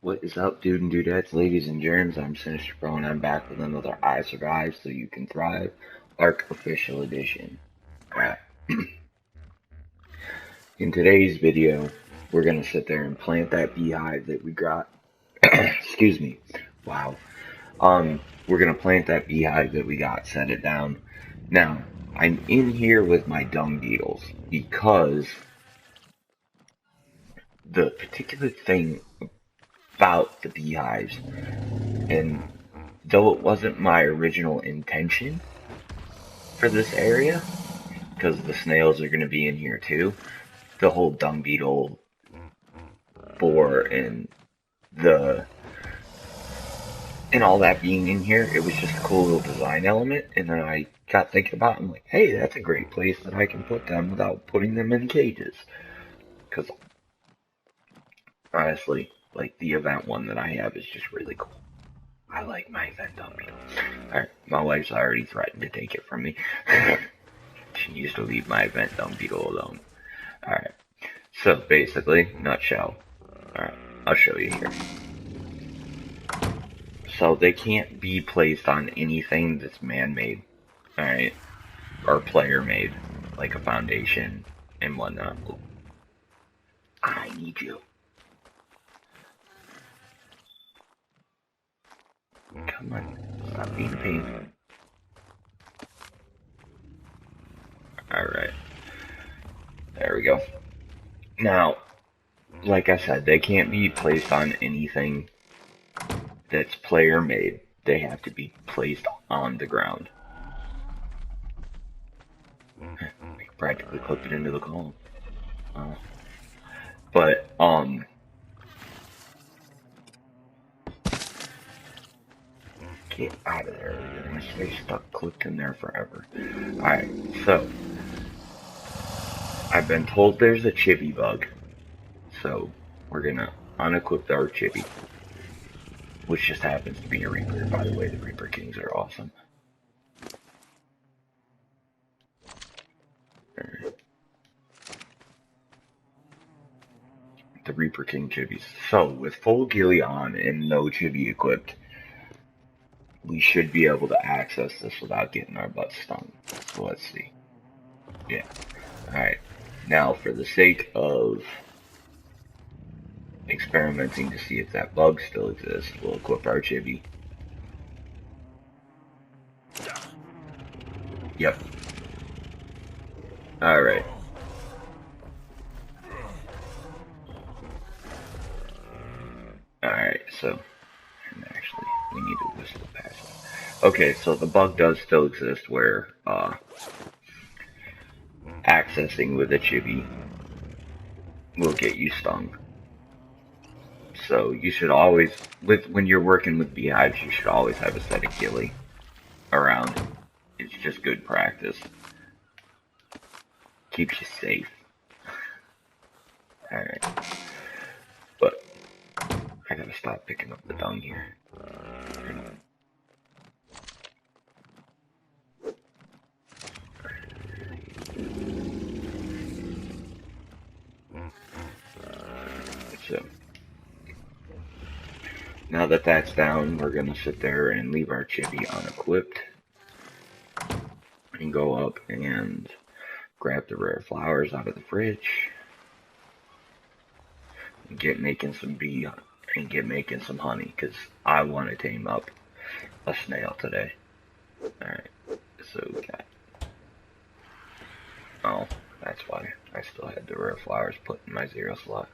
What is up, dude and dudettes, ladies and germs? I'm Sinister Bro, and I'm back with another I Survive So You Can Thrive Arc Official Edition. Alright. In today's video, we're gonna sit there and plant that beehive that we got. Excuse me. Wow. We're gonna plant that beehive that we got, set it down. Now, I'm in here with my dung beetles because the particular thing about the beehives, and though it wasn't my original intention for this area, because the snails are going to be in here too, the whole dung beetle boar and all that being in here, it was just a cool little design element. And then I got thinking about it, I'm like, hey, that's a great place that I can put them without putting them in cages. Because honestly, like, the event one that I have is just really cool. I like my event dung beetle. Alright, my wife's already threatened to take it from me. She used to leave my event dung beetle alone. Alright, so basically, nutshell. Alright, I'll show you here. So they can't be placed on anything that's man-made, alright, or player-made, like a foundation and whatnot. Ooh. I need you. Come on, stop being a pain. Alright, there we go. Now, like I said, they can't be placed on anything that's player made. They have to be placed on the ground. I practically clipped it into the column. But get out of there. You're gonna stay stuck clipped in there forever. Alright, so I've been told there's a chibi bug. So we're gonna unequip our chibi, which just happens to be a Reaper. By the way, the Reaper Kings are awesome. The Reaper King chibis. So, with full ghillie on and no chibi equipped, we should be able to access this without getting our butts stung. So let's see. Yeah. Alright. Now, for the sake of experimenting to see if that bug still exists, we'll equip our chibi. Yep. Alright. Alright, so actually we need to whistle past it. Okay, so the bug does still exist where accessing with a chibi will get you stung. So you should always, when you're working with beehives, you should always have a set of ghillie around. It's just good practice. Keeps you safe. Alright. But I gotta stop picking up the dung here. So now that that's down, we're gonna sit there and leave our chibi unequipped and go up and grab the rare flowers out of the fridge and get making some some honey, because I want to tame up a snail today. Alright, so we got, oh, that's why I still had the rare flowers put in my 0 slot.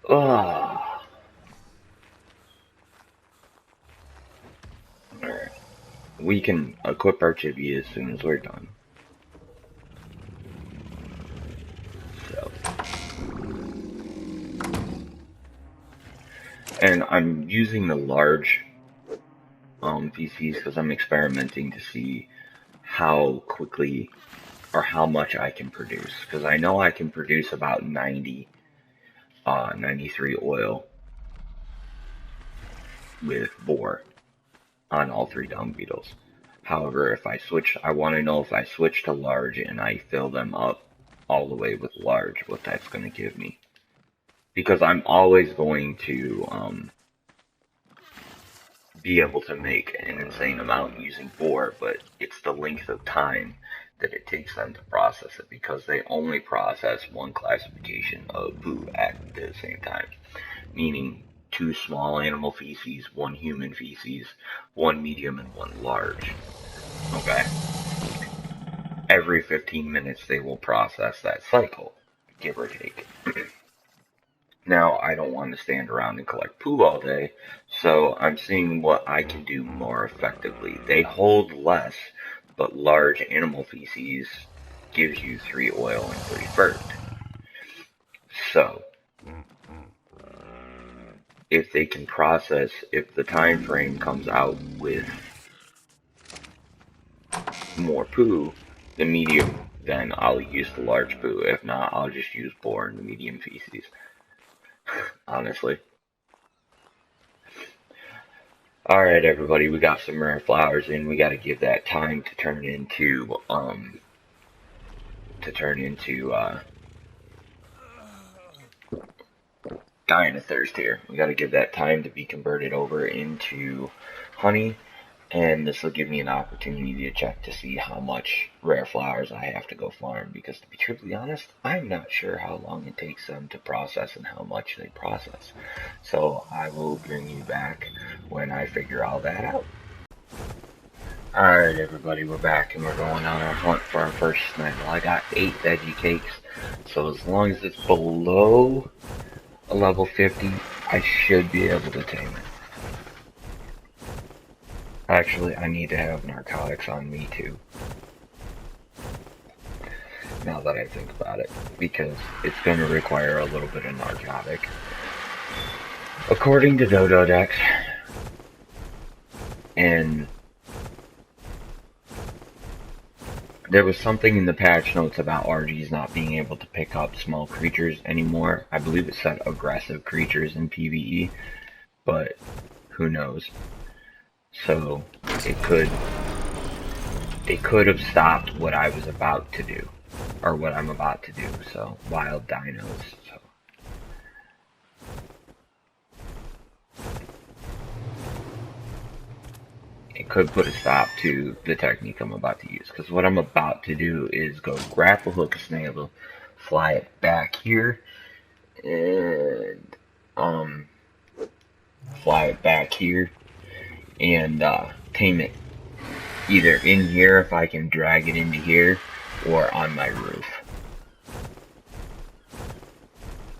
Oh. Alright, we can equip our chibi as soon as we're done. So, and I'm using the large PCs because I'm experimenting to see how quickly or how much I can produce, because I know I can produce about 93 oil with boar on all 3 dung beetles. However, if I switch, I want to know if I switch to large and I fill them up all the way with large, what that's going to give me. because I'm always going to be able to make an insane amount using 4, but it's the length of time that it takes them to process it, because they only process one classification of poo at the same time, meaning 2 small animal feces, 1 human feces, 1 medium, and 1 large. Okay? Every 15 minutes they will process that cycle, give or take. Now, I don't want to stand around and collect poo all day, so I'm seeing what I can do more effectively. They hold less, but large animal feces gives you 3 oil and 3 fert. So, if they can process, if the time frame comes out with more poo, the medium, then I'll use the large poo. If not, I'll just use boar and the medium feces. Honestly. Alright everybody, we got some rare flowers in. We gotta give that time to turn into, dying of thirst here. We gotta give that time to be converted over into honey, and this will give me an opportunity to check to see how much rare flowers I have to go farm, because to be truthfully honest, I'm not sure how long it takes them to process and how much they process. So I will bring you back when I figure all that out. Alright everybody, we're back and we're going on our hunt for our first snail. I got 8 veggie cakes, so as long as it's below a level 50, I should be able to tame it. Actually, I need to have narcotics on me too. Now that I think about it, because it's going to require a little bit of narcotic. According to Dododex, and there was something in the patch notes about RGs not being able to pick up small creatures anymore. I believe it said aggressive creatures in PvE, but who knows. So it could have stopped what I was about to do, or what I'm about to do. So wild dinos. So it could put a stop to the technique I'm about to use, because what I'm about to do is go grapple hook a snail, fly it back here, and fly it back here, and tame it either in here if I can drag it into here, or on my roof.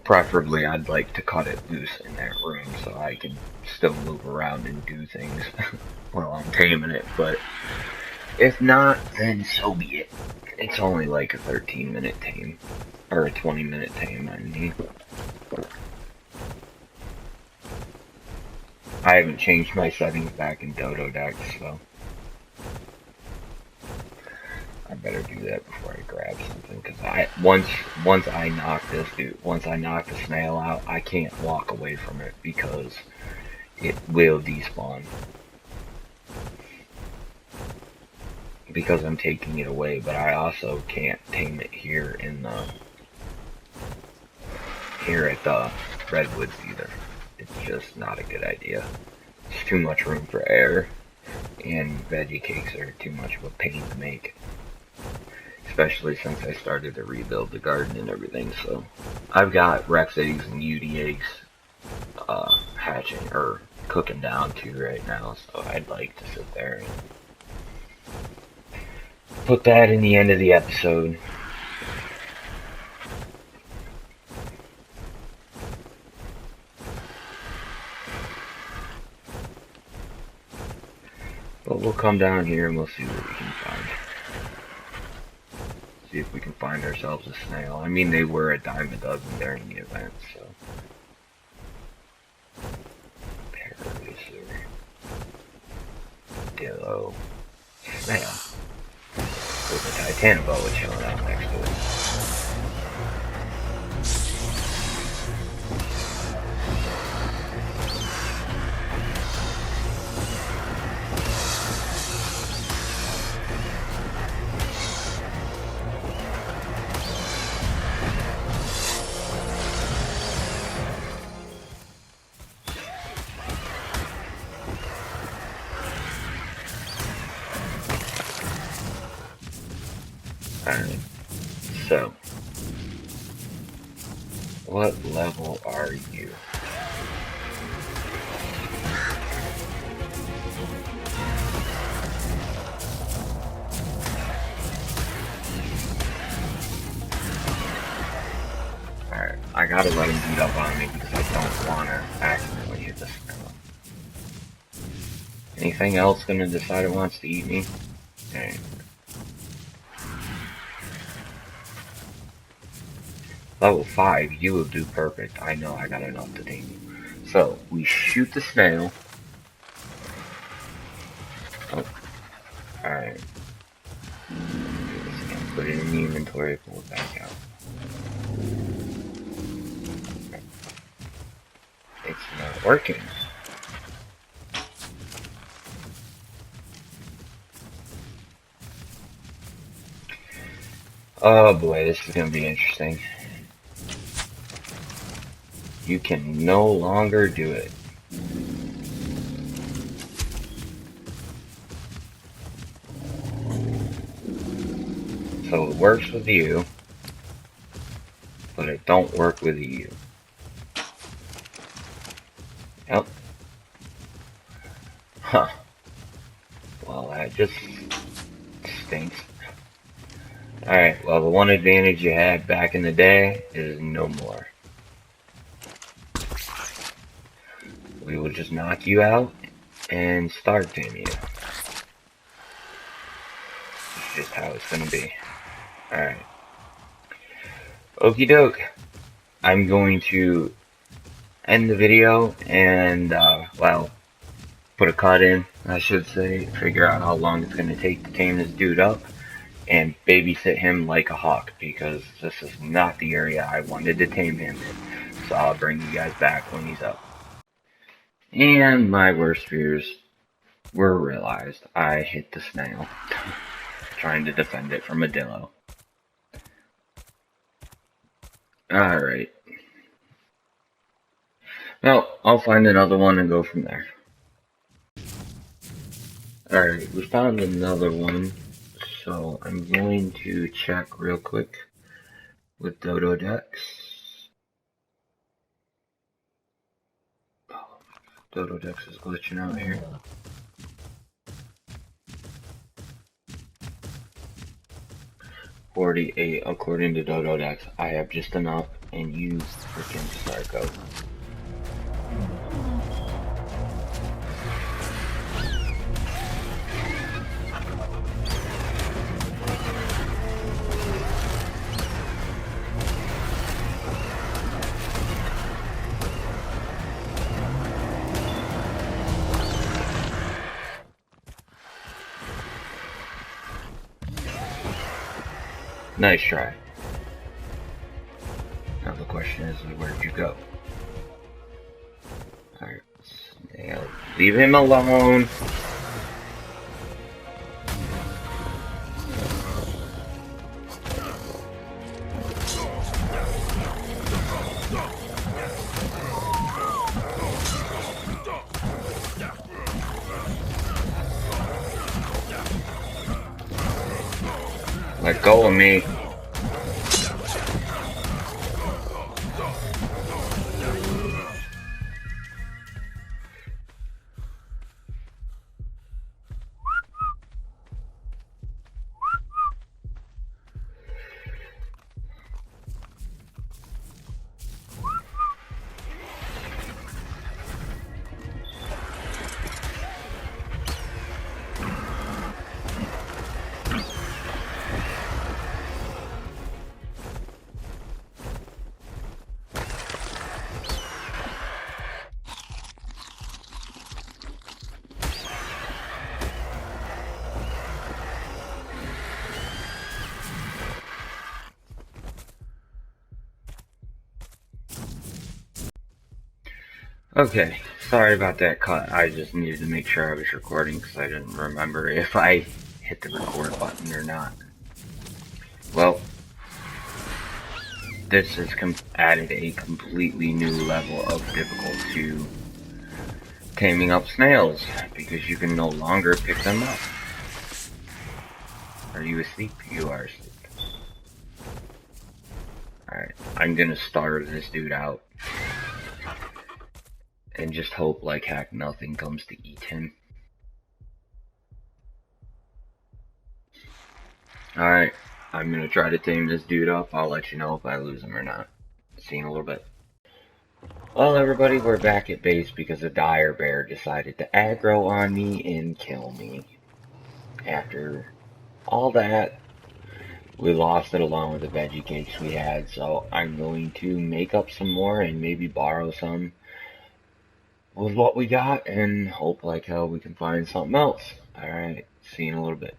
Preferably I'd like to cut it loose in that room so I can still move around and do things while I'm taming it, but if not, then so be it. It's only like a 13-minute tame, or a 20-minute tame, I mean. I haven't changed my settings back in Dododex, so I better do that before I grab something, because once I knock the snail out, I can't walk away from it because it will despawn. Because I'm taking it away, but I also can't tame it here at the redwoods either. It's just not a good idea. It's too much room for error, and veggie cakes are too much of a pain to make. Especially since I started to rebuild the garden and everything, so I've got Rex eggs and UD eggs hatching, or cooking down too right now, so I'd like to sit there and put that in the end of the episode. But we'll come down here and we'll see what we can find. See if we can find ourselves a snail. I mean, they were a dime a dozen during the event, so. Paralyzer. Dillo. Snail. With a Titanoboa chilling out next to it. Alright, so what level are you? Alright, I gotta let him beat up on me because I don't want to accidentally hit the snail. Anything else gonna decide it wants to eat me? Dang. Level 5, you will do perfect. I know I got enough to tame you. So, we shoot the snail. Oh, alright. Put it in the inventory, pull it back out. It's not working. Oh boy, this is gonna be interesting. You can no longer do it. So it works with you, but it don't work with you. Yep. Huh. Well, that just stinks. Alright, well the one advantage you had back in the day is no more. We will just knock you out and start taming you. It's just how it's gonna be. Alright. Okie doke. I'm going to end the video and, well, put a cut in, I should say, figure out how long it's gonna take to tame this dude up, and babysit him like a hawk, because this is not the area I wanted to tame him in. So I'll bring you guys back when he's up. And my worst fears were realized. I hit the snail, trying to defend it from a dillo. Alright. Well, I'll find another one and go from there. Alright, we found another one. So I'm going to check real quick with Dudets. Oh, Dudets is glitching out here. $48 according to Dudets. I have just enough, and you freaking psycho. Nice try. Now the question is, where'd you go? Alright, snail. Leave him alone! Let go of me. Okay, sorry about that cut. I just needed to make sure I was recording because I didn't remember if I hit the record button or not. Well, this has added a completely new level of difficulty to taming up snails, because you can no longer pick them up. Are you asleep? You are asleep. Alright, I'm gonna starve this dude out. And just hope like heck nothing comes to eat him. Alright, I'm gonna try to tame this dude up. I'll let you know if I lose him or not. See you in a little bit. Well, everybody, we're back at base because a dire bear decided to aggro on me and kill me. After all that, we lost it along with the veggie cakes we had, so I'm going to make up some more and maybe borrow some with what we got and hope like hell we can find something else. Alright, see you in a little bit.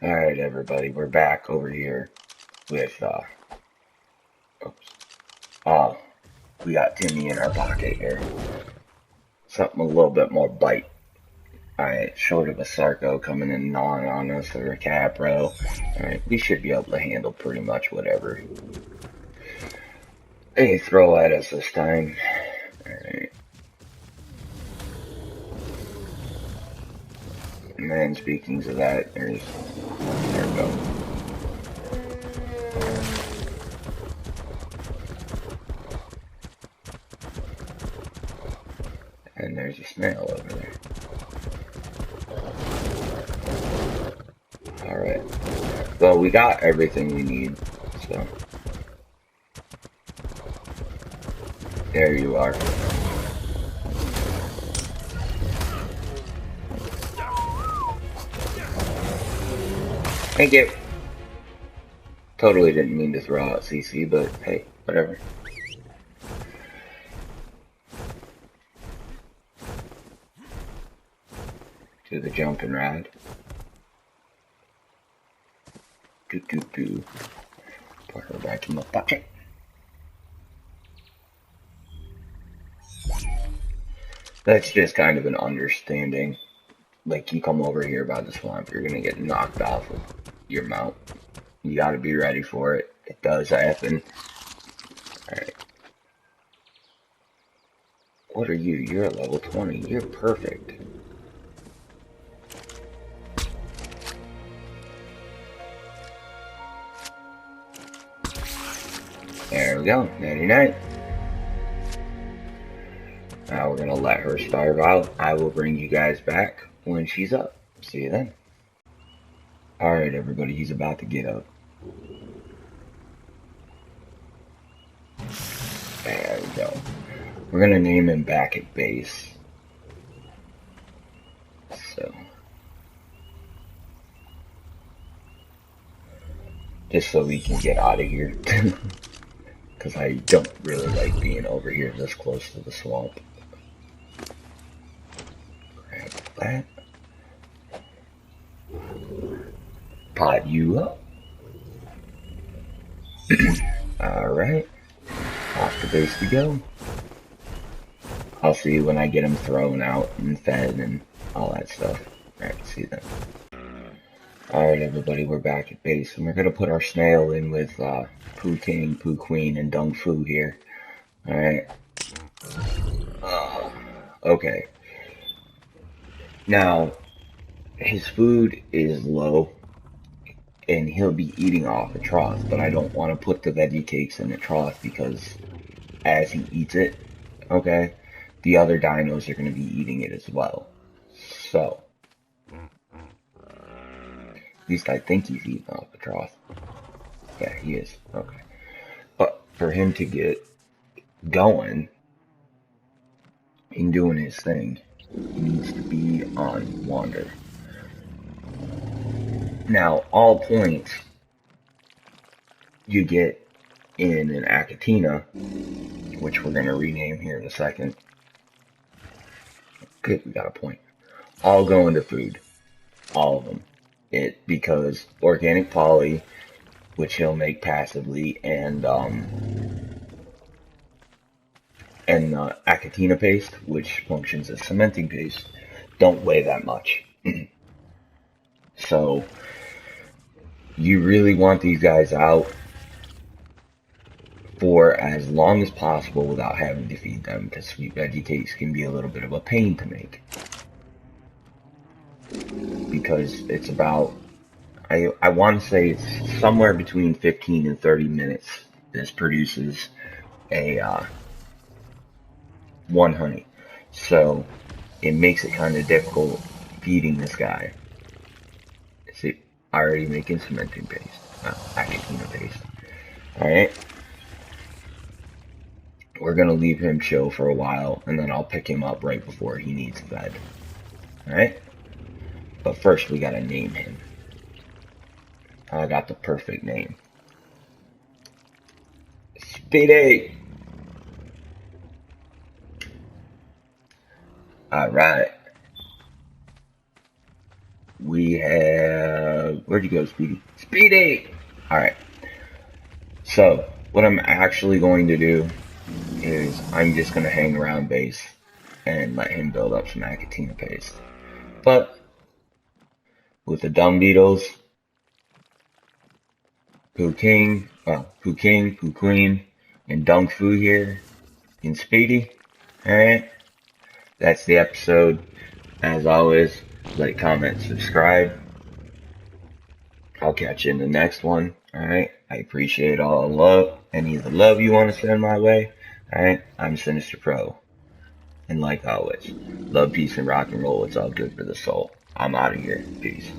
Alright, everybody, we're back over here with, we got Timmy in our pocket here. Something a little bit more bite. Alright, short of a Sarco coming in gnawing on us or a Capro. Alright, we should be able to handle pretty much whatever they throw at us this time. Alright. And then speaking of that, there's Sarco. And there's a snail over there. Alright. Well, we got everything we need, so. There you are. Thank you. Totally didn't mean to throw out CC, but hey, whatever. To the jump and ride. Do. Put her back in my pocket. That's just kind of an understanding. Like, you come over here by the swamp, you're gonna get knocked off of your mount. You gotta be ready for it. It does happen. Alright. What are you? You're at level 20. You're perfect. There we go. 99. Now we're gonna let her starve out. I will bring you guys back when she's up. See you then. Alright, everybody. He's about to get up. There we go. We're gonna name him back at base. So. Just so we can get out of here. Because I don't really like being over here this close to the swamp. Grab that. Pot you up. Alright. Off to base we go. I'll see you when I get him thrown out and fed and all that stuff. Alright, see you then. Alright, everybody, we're back at base, and we're gonna put our snail in with Pooh King, Pooh Queen, and Dung Fu here. Alright. Okay. Now, his food is low, and he'll be eating off the trough, but I don't want to put the veggie cakes in the trough because as he eats it, okay, the other dinos are going to be eating it as well. So, at least I think he's eating off the trough. Yeah, he is. Okay. But for him to get going and doing his thing, he needs to be on wander. Now, all points you get in an Achatina, which we're going to rename here in a second. Good, we got a point. All go into food. All of them. Because organic poly, which he'll make passively, and Achatina paste, which functions as cementing paste, don't weigh that much. So, you really want these guys out for as long as possible without having to feed them, because sweet veggie cakes can be a little bit of a pain to make. Because it's about, I want to say it's somewhere between 15 and 30 minutes this produces a 1 honey. So it makes it kind of difficult feeding this guy. See, I already making cementing paste. Achatina paste. Alright. We're gonna leave him chill for a while, and then I'll pick him up right before he needs fed. Alright? But first we gotta name him. I got the perfect name. Speedy! Alright. We have... Where'd you go, Speedy? Speedy! Alright. So, what I'm actually going to do is I'm just going to hang around base and let him build up some Achatina paste. But, with the dung beetles, Poo King, Poo Queen, and Dung Fu here, and Speedy, alright? That's the episode. As always, like, comment, subscribe. I'll catch you in the next one, alright? I appreciate all the love, any of the love you want to send my way, alright? I'm Sinister Pro. And like always, love, peace, and rock and roll. It's all good for the soul. I'm out of here. Peace.